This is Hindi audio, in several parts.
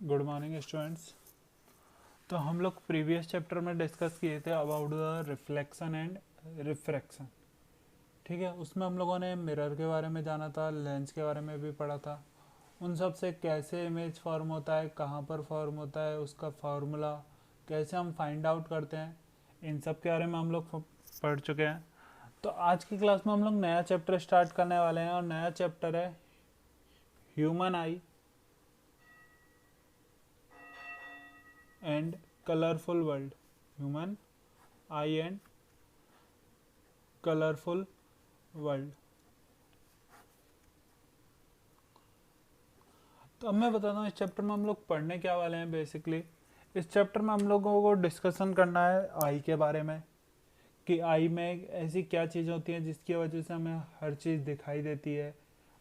Good morning students. तो हम लोग प्रीवियस चैप्टर में डिस्कस किए थे about the reflection and refraction. ठीक है, उसमें हम लोगों ने मिरर के बारे में जाना था, लेंस के बारे में भी पढ़ा था, उन सब से कैसे इमेज फॉर्म होता है, कहाँ पर फॉर्म होता है, उसका फार्मूला कैसे हम फाइंड आउट करते हैं, इन सब के बारे में हम लोग पढ़ चुके हैं। तो आज की क्लास में हम लोग नया चैप्टर स्टार्ट करने वाले हैं और नया चैप्टर है human I and colourful world. Human I and colourful world. तो अब मैं बताता हूँ इस चैप्टर में हम लोग पढ़ने क्या वाले हैं। बेसिकली इस चैप्टर में हम लोगों को डिस्कशन करना है आई के बारे में, कि आई में ऐसी क्या चीज़ होती है जिसकी वजह से हमें हर चीज़ दिखाई देती है।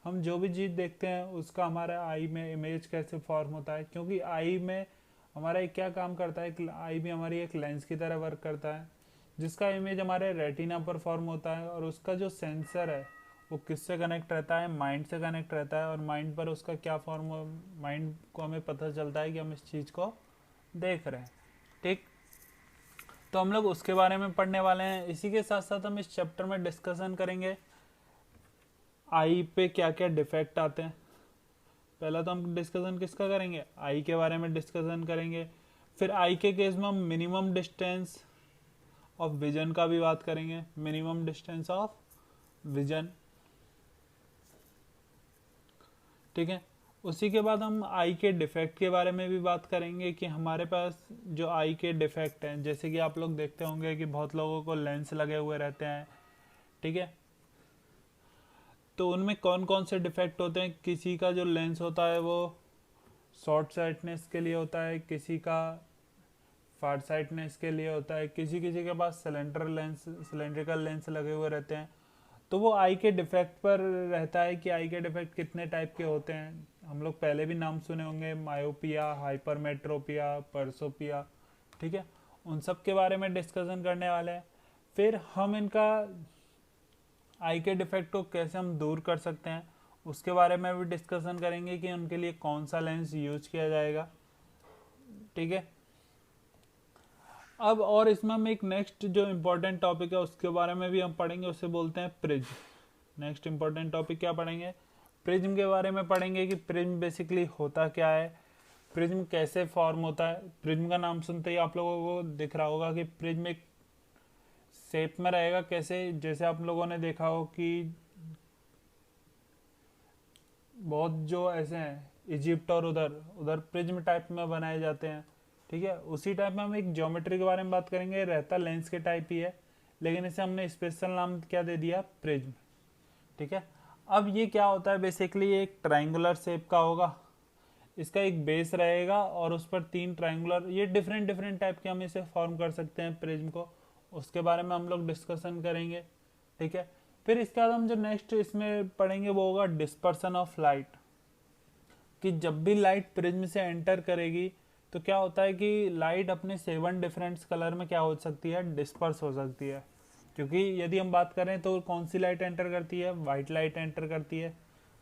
हम जो भी चीज़ देखते हैं उसका हमारे आई में इमेज कैसे फॉर्म होता है, क्योंकि आई में हमारा एक क्या काम करता है, आई भी हमारी एक लेंस की तरह वर्क करता है, जिसका इमेज हमारे रेटिना पर फॉर्म होता है। और उसका जो सेंसर है वो किससे कनेक्ट रहता है, माइंड से कनेक्ट रहता है। और माइंड पर उसका क्या फॉर्म, माइंड को हमें पता चलता है कि हम इस चीज़ को देख रहे हैं। ठीक, तो हम लोग उसके बारे में पढ़ने वाले हैं। इसी के साथ साथ हम इस चैप्टर में डिस्कशन करेंगे आई पे क्या क्या डिफेक्ट आते हैं। पहला तो हम डिस्कशन किसका करेंगे, आई के बारे में डिस्कशन करेंगे। फिर आई के केस में हम मिनिमम डिस्टेंस ऑफ विजन का भी बात करेंगे, मिनिमम डिस्टेंस ऑफ विजन। ठीक है, उसी के बाद हम आई के डिफेक्ट के बारे में भी बात करेंगे कि हमारे पास जो आई के डिफेक्ट हैं, जैसे कि आप लोग देखते होंगे कि बहुत लोगों को लेंस लगे हुए रहते हैं। ठीक है, तो उनमें कौन कौन से डिफेक्ट होते हैं। किसी का जो लेंस होता है वो शॉर्ट साइटनेस के लिए होता है, किसी का फार साइटनेस के लिए होता है, किसी किसी के पास सिलेंड्रिकल लेंस लगे हुए रहते हैं। तो वो आई के डिफेक्ट पर रहता है कि आई के डिफेक्ट कितने टाइप के होते हैं। हम लोग पहले भी नाम सुने होंगे, मायोपिया, हाइपरमेट्रोपिया, परसोपिया। ठीक है, उन सब के बारे में डिस्कशन करने वाले हैं। फिर हम इनका आई के डिफेक्ट को कैसे हम दूर कर सकते हैं उसके बारे में भी डिस्कशन करेंगे कि उनके लिए कौन सा लेंस यूज किया जाएगा। ठीक है, अब और इसमें हम एक नेक्स्ट जो इम्पोर्टेंट टॉपिक है उसके बारे में भी हम पढ़ेंगे, उसे बोलते हैं प्रिज्म। नेक्स्ट इम्पोर्टेंट टॉपिक क्या पढ़ेंगे, प्रिज्म के बारे में पढ़ेंगे कि प्रिज्म बेसिकली होता क्या है, प्रिज्म कैसे फॉर्म होता है। प्रिज्म का नाम सुनते ही आप लोगों को दिख रहा होगा कि प्रिज्म एक शेप में रहेगा। कैसे, जैसे आप लोगों ने देखा हो कि बहुत जो ऐसे हैं इजिप्ट और उधर उधर प्रिज्म टाइप में बनाए जाते हैं। ठीक है, उसी टाइप में हम एक ज्योमेट्री के बारे में बात करेंगे, रहता लेंस के टाइप ही है, लेकिन इसे हमने स्पेशल नाम क्या दे दिया, प्रिज्म। ठीक है, अब ये क्या होता है, बेसिकली एक ट्राइंगुलर शेप का होगा, इसका एक बेस रहेगा और उस पर तीन ट्राइंगुलर, ये डिफरेंट डिफरेंट टाइप के हम इसे फॉर्म कर सकते हैं प्रिज्म को, उसके बारे में हम लोग डिस्कशन करेंगे। ठीक है, फिर इसके बाद हम जो नेक्स्ट इसमें पढ़ेंगे वो होगा डिस्पर्सन ऑफ लाइट, कि जब भी लाइट प्रिज्म से एंटर करेगी तो क्या होता है कि लाइट अपने 7 डिफरेंट कलर में क्या हो सकती है, डिस्पर्स हो सकती है। क्योंकि यदि हम बात करें तो कौन सी लाइट एंटर करती है, वाइट लाइट एंटर करती है।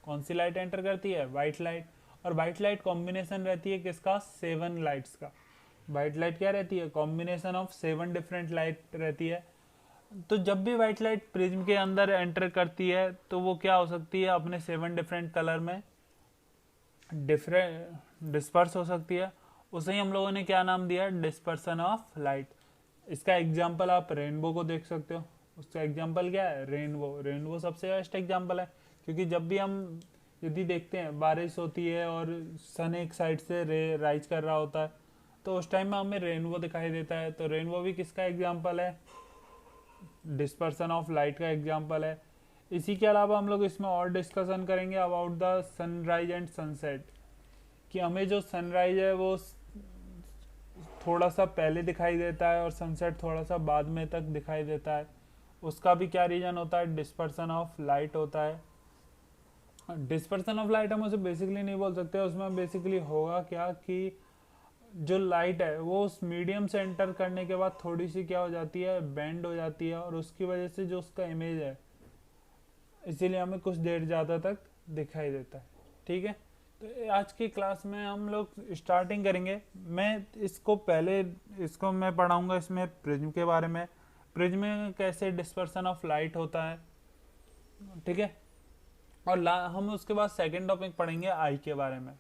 कौन सी लाइट एंटर करती है, वाइट लाइट। और वाइट लाइट कॉम्बिनेशन रहती है किसका, 7 लाइट्स का। वाइट लाइट क्या रहती है, कॉम्बिनेशन ऑफ 7 डिफरेंट लाइट रहती है। तो जब भी वाइट लाइट प्रिज्म के अंदर एंटर करती है तो वो क्या हो सकती है, अपने 7 डिफरेंट कलर में डिफरेंट डिस्पर्स हो सकती है। उसे ही हम लोगों ने क्या नाम दिया, डिस्पर्सन ऑफ लाइट। इसका एग्जाम्पल आप रेनबो को देख सकते हो, उसका एग्जाम्पल क्या है, रेनबो। रेनबो सबसे बेस्ट एग्जाम्पल है, क्योंकि जब भी हम यदि देखते हैं बारिश होती है और सन एक साइड से राइज कर रहा होता है तो उस टाइम में हमें रेनबो दिखाई देता है। तो रेनबो भी किसका एग्जाम्पल है, डिस्पर्सन ऑफ लाइट का एग्जाम्पल है। इसी के अलावा हम लोग इसमें और डिस्कशन करेंगे about the sunrise and sunset, कि हमें जो सनराइज है वो थोड़ा सा पहले दिखाई देता है और सनसेट थोड़ा सा बाद में तक दिखाई देता है। उसका भी क्या रीजन होता है, डिस्पर्सन ऑफ लाइट होता है। डिस्पर्सन ऑफ लाइट हम उसे बेसिकली नहीं बोल सकते, उसमें बेसिकली होगा क्या कि जो लाइट है वो उस मीडियम से एंटर करने के बाद थोड़ी सी क्या हो जाती है, बेंड हो जाती है, और उसकी वजह से जो उसका इमेज है इसीलिए हमें कुछ देर ज़्यादा तक दिखाई देता है। ठीक है, तो आज की क्लास में हम लोग स्टार्टिंग करेंगे। इसको मैं पढ़ाऊंगा इसमें प्रिज्म के बारे में, प्रिज्म में कैसे डिस्पर्सन ऑफ लाइट होता है, ठीक है। और हम उसके बाद सेकंड टॉपिक पढ़ेंगे आई के बारे में।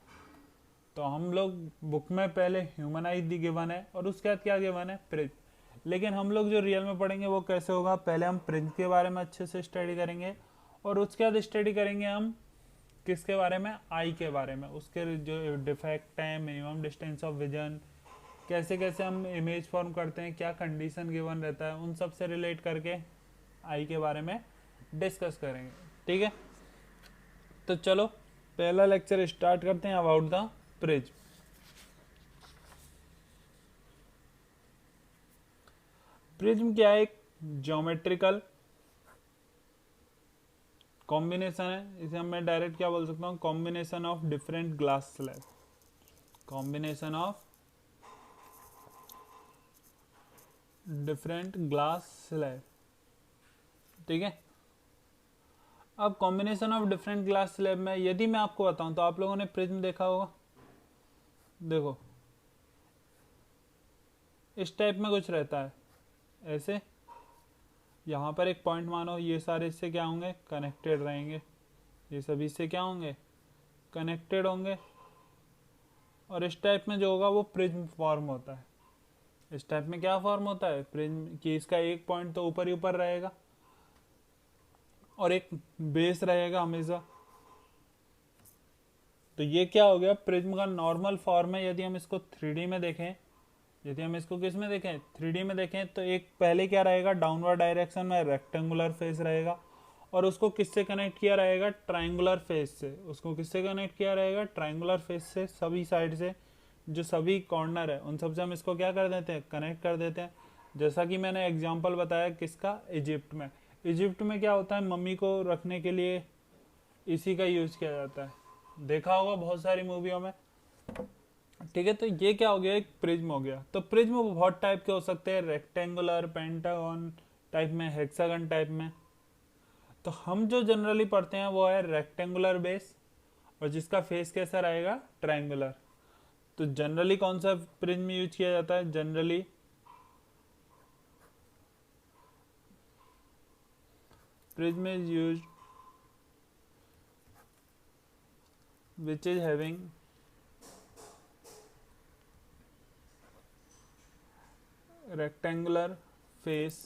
तो हम लोग बुक में पहले ह्यूमन आई दी गिवन है और उसके बाद क्या गिवन है, प्रिज्म। लेकिन हम लोग जो रियल में पढ़ेंगे वो कैसे होगा, पहले हम प्रिज्म के बारे में अच्छे से स्टडी करेंगे और उसके बाद स्टडी करेंगे हम किसके बारे में, आई के बारे में, उसके जो डिफेक्ट है, मिनिमम डिस्टेंस ऑफ विजन, कैसे कैसे हम इमेज फॉर्म करते हैं, क्या कंडीशन गिवन रहता है, उन सब से रिलेट करके आई के बारे में डिस्कस करेंगे, ठीक है। तो चलो पहला लेक्चर स्टार्ट करते हैं अबाउट द प्रिज्म। प्रिज्म क्या है, एक ज्योमेट्रिकल कॉम्बिनेशन है। इसे मैं डायरेक्ट क्या बोल सकता हूँ, combination of different glass slab, combination of different glass slab, ठीक है। अब combination of different glass slab में यदि मैं आपको बताऊं तो आप लोगों ने प्रिज्म देखा होगा, देखो इस टाइप में कुछ रहता है ऐसे, यहाँ पर एक पॉइंट मानो, ये सारे इससे क्या होंगे, कनेक्टेड रहेंगे, ये सभी इससे क्या होंगे, कनेक्टेड होंगे। और इस टाइप में जो होगा वो प्रिज्म फॉर्म होता है। इस टाइप में क्या फॉर्म होता है, प्रिज्म की इसका एक पॉइंट तो ऊपर ही ऊपर रहेगा और एक बेस रहेगा हमेशा। तो ये क्या हो गया, प्रिज्म का नॉर्मल फॉर्म है। यदि हम इसको 3D में देखें, यदि हम इसको किस में देखें, 3D में देखें, तो एक पहले क्या रहेगा, डाउनवर्ड डायरेक्शन में रेक्टेंगुलर फेस रहेगा और उसको किससे कनेक्ट किया रहेगा, ट्रायंगुलर फेस से। उसको किससे कनेक्ट किया रहेगा, ट्रायंगुलर फेस से। सभी साइड से जो सभी कॉर्नर है उन सबसे हम इसको क्या कर देते हैं, कनेक्ट कर देते हैं। जैसा कि मैंने एग्जाम्पल बताया किसका, इजिप्ट में। इजिप्ट में क्या होता है, मम्मी को रखने के लिए इसी का यूज किया जाता है, देखा होगा बहुत सारी मूवियों में, ठीक है। तो ये क्या हो गया, एक प्रिज्म हो गया। तो प्रिज्म बहुत टाइप के हो सकते हैं, रेक्टेंगुलर, पेंटागन टाइप में, हेक्सागन टाइप में। तो हम जो जनरली पढ़ते हैं वो है रेक्टेंगुलर बेस और जिसका फेस कैसा रहेगा, ट्रायंगुलर। तो जनरली कौन सा प्रिज्म यूज किया जाता है, generally prism is use which is having rectangular face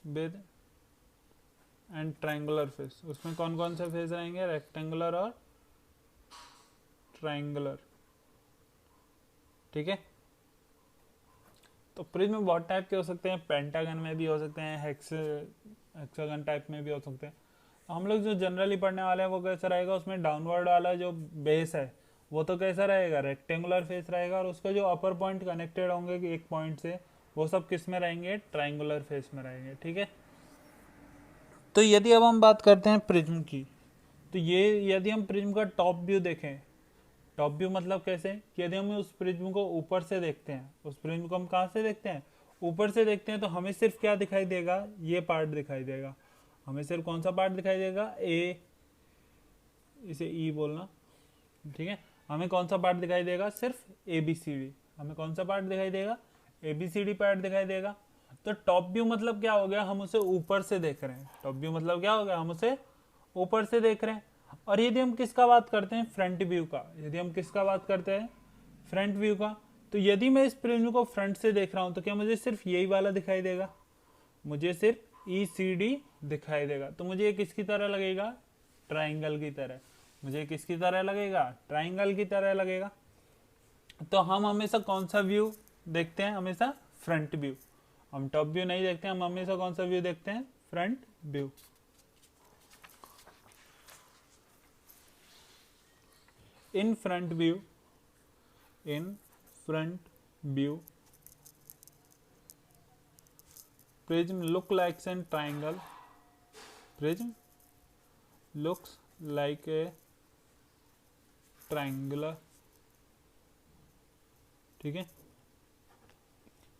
with and triangular face। उसमें कौन कौन से फेस रहेंगे, रेक्टेंगुलर और ट्रायंगुलर, ठीक है। तो प्रिज्म बहुत टाइप के हो सकते हैं, पेंटागन में भी हो सकते हैं, हेक्सागन टाइप में भी हो सकते हैं। तो हम लोग जो जनरली पढ़ने वाले हैं वो कैसा रहेगा, उसमें डाउनवर्ड वाला जो बेस है वो तो कैसा रहेगा, रेक्टेंगुलर फेस रहेगा और उसका जो अपर पॉइंट कनेक्टेड होंगे एक पॉइंट से, वो सब किस में रहेंगे, ट्रायंगुलर फेस में रहेंगे, ठीक है। तो यदि अब हम बात करते हैं प्रिज्म की, तो ये यदि हम प्रिज्म का टॉप व्यू देखें, टॉप व्यू मतलब कैसे, कि यदि हम उस प्रिज्म को ऊपर से देखते हैं, उस प्रिज्म को हम कहाँ से देखते हैं, ऊपर से देखते हैं, तो हमें सिर्फ क्या दिखाई देगा, ये पार्ट दिखाई देगा। हमें सिर्फ कौन सा पार्ट दिखाई देगा, ए, इसे ई बोलना, ठीक है। हमें कौन सा पार्ट दिखाई देगा, सिर्फ ए बी सी डी। हमें कौन सा पार्ट दिखाई देगा, A B C D part दिखाई देगा। तो टॉप व्यू मतलब क्या हो गया, हम उसे ऊपर से देख रहे हैं। टॉप व्यू मतलब क्या हो गया, हम उसे ऊपर से देख रहे हैं। और यदि हम किसका बात करते हैं, फ्रंट व्यू का, यदि हम किसका बात करते हैं, फ्रंट व्यू का, तो यदि मैं इस प्रिज्म को फ्रंट से देख रहा हूं तो क्या मुझे सिर्फ यही वाला दिखाई देगा, मुझे सिर्फ ई सी डी दिखाई देगा। तो मुझे ये किसकी तरह लगेगा, ट्राइंगल की तरह। मुझे किसकी तरह लगेगा, ट्राइंगल की तरह लगेगा। तो हम हमेशा कौन सा व्यू देखते हैं, हमेशा फ्रंट व्यू। हम टॉप व्यू नहीं देखते, हम हमेशा कौन सा व्यू देखते हैं, front view. In front view, in front view prism look like an triangle, prism looks like a triangular, ठीक है।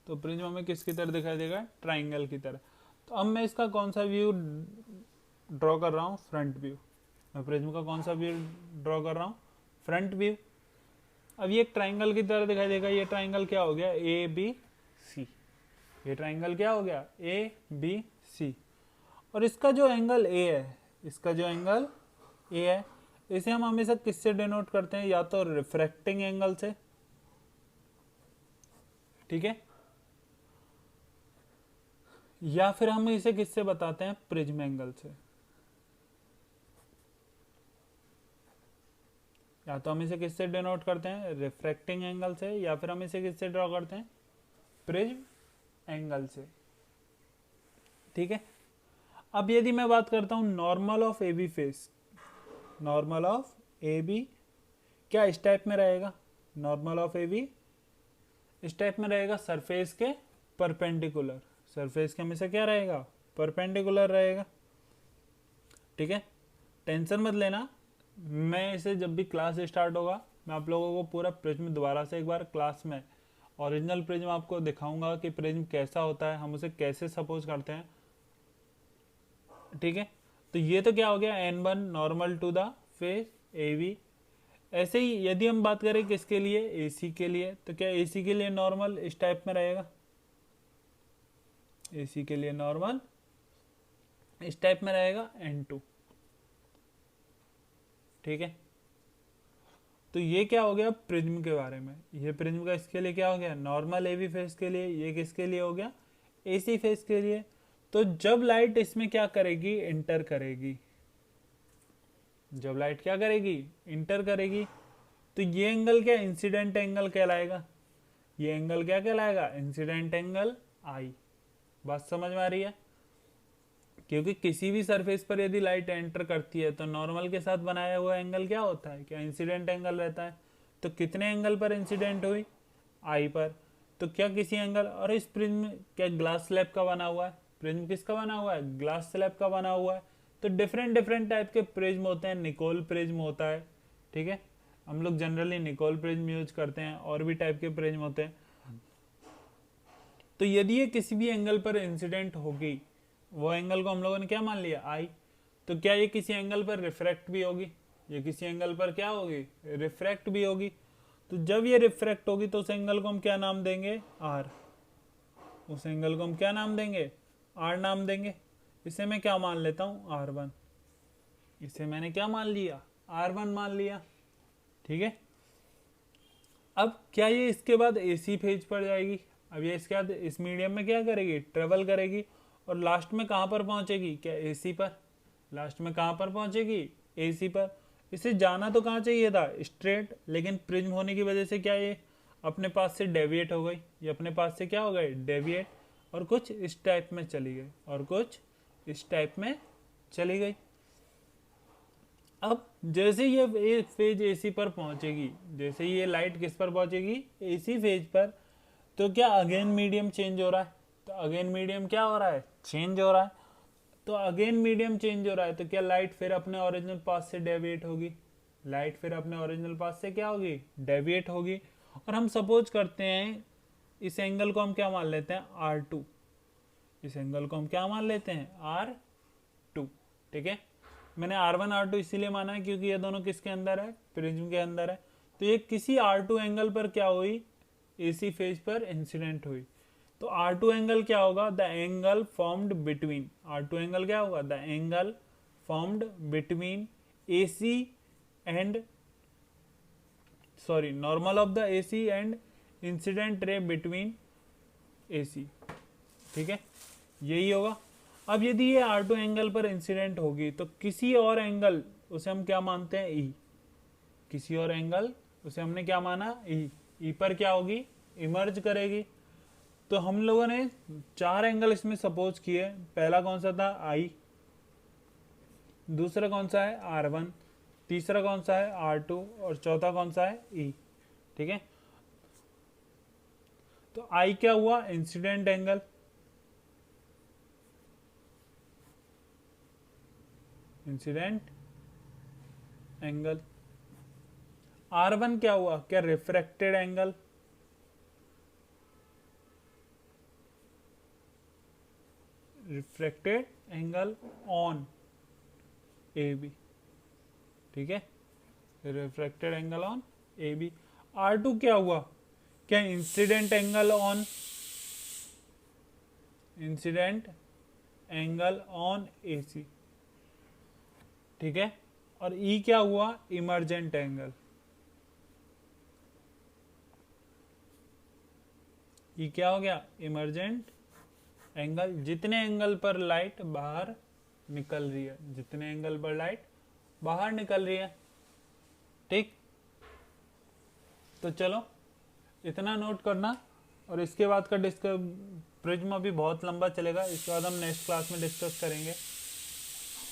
तो प्रिज्म हमें किसकी तरह दिखाई देगा, ट्राइंगल की तरह। तो अब मैं इसका कौन सा व्यू ड्रॉ कर रहा हूँ फ्रंट व्यू, मैं प्रिज्म का कौन सा व्यू ड्रॉ कर रहा हूँ, फ्रंट व्यू। अब ये एक ट्राइंगल की तरह दिखाई देगा, ये ट्राइंगल क्या हो गया, ए बी सी, ये ट्राइंगल क्या हो गया, ए बी सी। और इसका जो एंगल ए है, इसका जो एंगल ए है, इसे हम हमेशा किससे डिनोट करते हैं, या तो रिफ्रैक्टिंग एंगल से, ठीक है, या फिर हम इसे किससे बताते हैं, प्रिज्म एंगल से। या तो हम इसे किससे डिनोट करते हैं, रिफ्रैक्टिंग एंगल से, या फिर हम इसे किससे ड्रॉ करते हैं, प्रिज्म एंगल से, ठीक है। अब यदि मैं बात करता हूं normal of A B face, normal of A B क्या इस टाइप में रहेगा, नॉर्मल ऑफ ए बी इस टाइप में रहेगा, सरफेस के परपेंडिकुलर, सरफेस के हमेशा क्या रहेगा, परपेंडिकुलर रहेगा, ठीक है। टेंशन मत लेना, मैं इसे जब भी क्लास स्टार्ट होगा मैं आप लोगों को पूरा प्रिज्म दोबारा से एक बार क्लास में ओरिजिनल प्रिज्म आपको दिखाऊंगा कि प्रिज्म कैसा होता है, हम उसे कैसे सपोज करते हैं, ठीक है। तो ये तो क्या हो गया, n1 normal to the face A B. ऐसे ही यदि हम बात करें किसके लिए, AC के लिए, तो क्या AC के लिए नॉर्मल इस टाइप में रहेगा, AC के लिए नॉर्मल इस टाइप में रहेगा n2, ठीक है। तो ये क्या हो गया प्रिज्म के बारे में, ये प्रिज्म का इसके लिए क्या हो गया, नॉर्मल AB फेस के लिए, ये किसके लिए हो गया, AC फेस के लिए। तो जब लाइट इसमें क्या करेगी, इंटर करेगी, जब लाइट क्या करेगी, इंटर करेगी, तो ये एंगल क्या, इंसिडेंट एंगल कहलाएगा, ये एंगल क्या कहलाएगा, इंसिडेंट एंगल आई। बात समझ में आ रही है, क्योंकि किसी भी सरफेस पर यदि लाइट एंटर करती है तो नॉर्मल के साथ बनाया हुआ एंगल क्या होता है, क्या इंसिडेंट एंगल रहता है। तो कितने एंगल पर इंसिडेंट हुई, आई पर। तो क्या किसी एंगल, और इस प्रिज्म क्या ग्लास स्लैब का बना हुआ है, प्रिज्म किसका बना हुआ है, ग्लास स्लैब का बना हुआ है। तो डिफरेंट डिफरेंट टाइप के प्रिज्म होते हैं, निकोल प्रिज्म होता है, ठीक है, हम लोग जनरली निकोल प्रिज्म यूज करते हैं, और भी टाइप के प्रिज्म होते हैं। तो यदि ये किसी भी एंगल पर इंसिडेंट होगी, वो एंगल को हम लोगों ने क्या मान लिया, आई। तो क्या ये किसी एंगल पर रिफ्रैक्ट भी होगी, ये किसी एंगल पर क्या होगी, रिफ्रैक्ट भी होगी। तो जब ये रिफ्रैक्ट होगी तो उस एंगल को हम क्या नाम देंगे, आर, उस एंगल को हम क्या नाम देंगे, आर नाम देंगे। इसे मैं क्या मान लेता हूं, R1, इसे मैंने क्या मान लिया, R1 मान लिया, ठीक है। अब क्या ये इसके बाद AC फेज पर जाएगी, अब ये इसके बाद इस मीडियम में क्या करेगी, ट्रेवल करेगी, और लास्ट में कहां पर पहुंचेगी, क्या AC पर, लास्ट में कहां पर पहुंचेगी, AC पर। इसे जाना तो कहां चाहिए था, स्ट्रेट, लेकिन प्रिज्म होने की वजह से क्या ये अपने पास से डेविएट हो गई, ये अपने पास से क्या हो गई, डेविएट, और कुछ इस टाइप में चली गई, और कुछ इस टाइप में चली गई। अब जैसे ये फेज AC पर पहुंचेगी, जैसे ये लाइट किस पर पहुंचेगी, AC फेज पर, तो क्या अगेन मीडियम चेंज हो रहा है, तो अगेन मीडियम क्या हो रहा है, चेंज हो रहा है। तो अगेन मीडियम चेंज हो रहा है, तो क्या लाइट फिर अपने ओरिजिनल पाथ से डेविएट होगी, लाइट फिर अपने ओरिजिनल पाथ से क्या होगी, डेविएट होगी। और हम सपोज करते हैं इस एंगल को हम क्या मान लेते हैं, R2, इस एंगल को हम क्या मान लेते हैं, R2, ठीक है। मैंने R1 R2 इसीलिए माना है क्योंकि ये दोनों किसके अंदर है, प्रिज्म के अंदर है। तो ये किसी R2 एंगल पर क्या हुई, AC फेज पर इंसिडेंट हुई। तो R2 एंगल क्या होगा, the angle formed between, R2 angle क्या होगा, the angle formed between AC and, sorry, normal of the AC and incident ray between AC, ठीक है, यही होगा। अब यदि ये R2 एंगल पर इंसिडेंट होगी तो किसी और एंगल, उसे हम क्या मानते हैं, E, किसी और एंगल उसे हमने क्या माना, E पर क्या होगी, इमर्ज करेगी। तो हम लोगों ने 4 एंगल इसमें सपोज किए, पहला कौन सा था, I, दूसरा कौन सा है, R1, तीसरा कौन सा है, R2, और चौथा कौन सा है, E, ठीक है। तो I क्या हुआ, incident angle, incident angle. R1 क्या हुआ, क्या refracted angle, refracted angle on A B, ठीक है, refracted angle on A B. R2 क्या हुआ, क्या incident angle on A C, ठीक है। और E क्या हुआ, इमरजेंट एंगल, E क्या हो गया, इमरजेंट एंगल, जितने एंगल पर लाइट बाहर निकल रही है, जितने एंगल पर लाइट बाहर निकल रही है, ठीक। तो चलो इतना नोट करना, और इसके बाद का डिस्कस, प्रिज्म अभी बहुत लंबा चलेगा, इसके बाद हम नेक्स्ट क्लास में डिस्कस करेंगे।